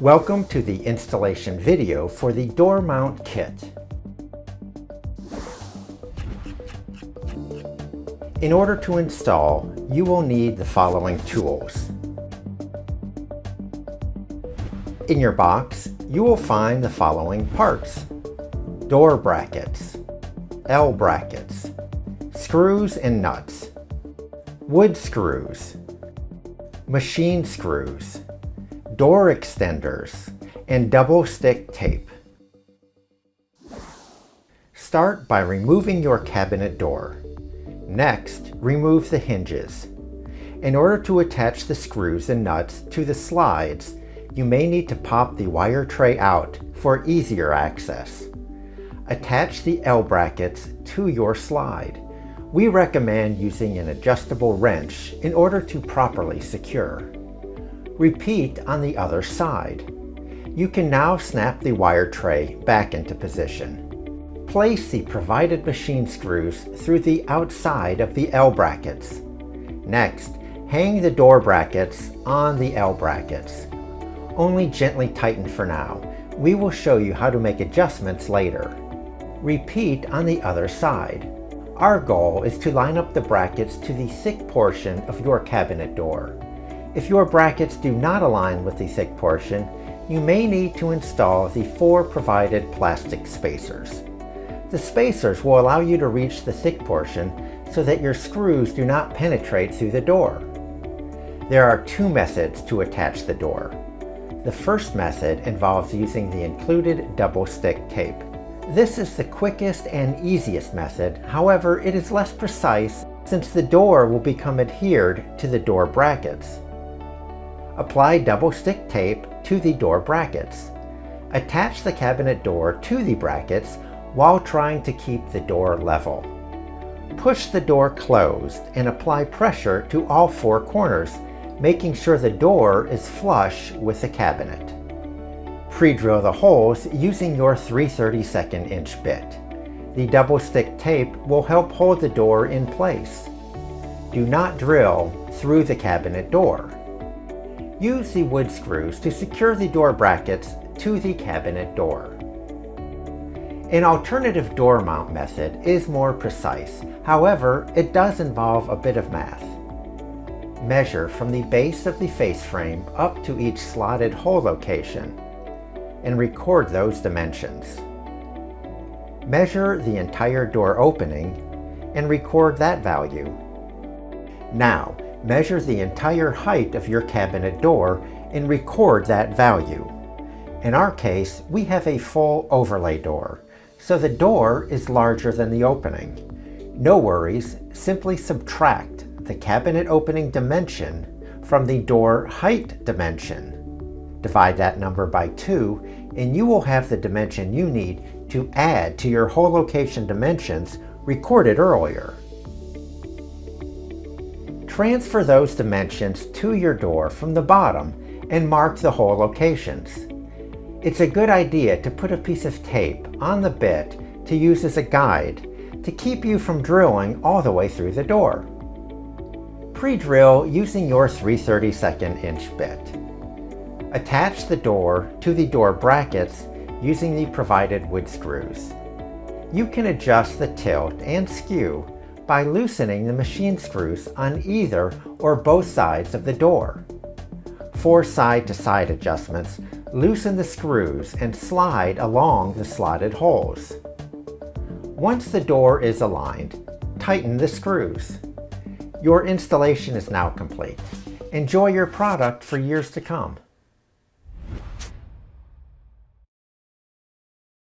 Welcome to the installation video for the door mount kit. In order to install, you will need the following tools. In your box, you will find the following parts: door brackets, L brackets, screws and nuts, wood screws, machine screws, door extenders, and double stick tape. Start by removing your cabinet door. Next, remove the hinges. In order to attach the screws and nuts to the slides, you may need to pop the wire tray out for easier access. Attach the L brackets to your slide. We recommend using an adjustable wrench in order to properly secure. Repeat on the other side. You can now snap the wire tray back into position. Place the provided machine screws through the outside of the L brackets. Next, hang the door brackets on the L brackets. Only gently tighten for now. We will show you how to make adjustments later. Repeat on the other side. Our goal is to line up the brackets to the thick portion of your cabinet door. If your brackets do not align with the thick portion, you may need to install the 4 provided plastic spacers. The spacers will allow you to reach the thick portion so that your screws do not penetrate through the door. There are 2 methods to attach the door. The first method involves using the included double stick tape. This is the quickest and easiest method, however, it is less precise since the door will become adhered to the door brackets. Apply double stick tape to the door brackets. Attach the cabinet door to the brackets while trying to keep the door level. Push the door closed and apply pressure to all 4 corners, making sure the door is flush with the cabinet. Pre-drill the holes using your 3/32 inch bit. The double stick tape will help hold the door in place. Do not drill through the cabinet door. Use the wood screws to secure the door brackets to the cabinet door. An alternative door mount method is more precise. However, it does involve a bit of math. Measure from the base of the face frame up to each slotted hole location and record those dimensions. Measure the entire door opening and record that value. Now, measure the entire height of your cabinet door and record that value. In our case, we have a full overlay door, so the door is larger than the opening. No worries, simply subtract the cabinet opening dimension from the door height dimension. Divide that number by 2 and you will have the dimension you need to add to your hole location dimensions recorded earlier. Transfer those dimensions to your door from the bottom and mark the hole locations. It's a good idea to put a piece of tape on the bit to use as a guide to keep you from drilling all the way through the door. Pre-drill using your 3/32 inch bit. Attach the door to the door brackets using the provided wood screws. You can adjust the tilt and skew by loosening the machine screws on either or both sides of the door. For side-to-side adjustments, loosen the screws and slide along the slotted holes. Once the door is aligned, tighten the screws. Your installation is now complete. Enjoy your product for years to come.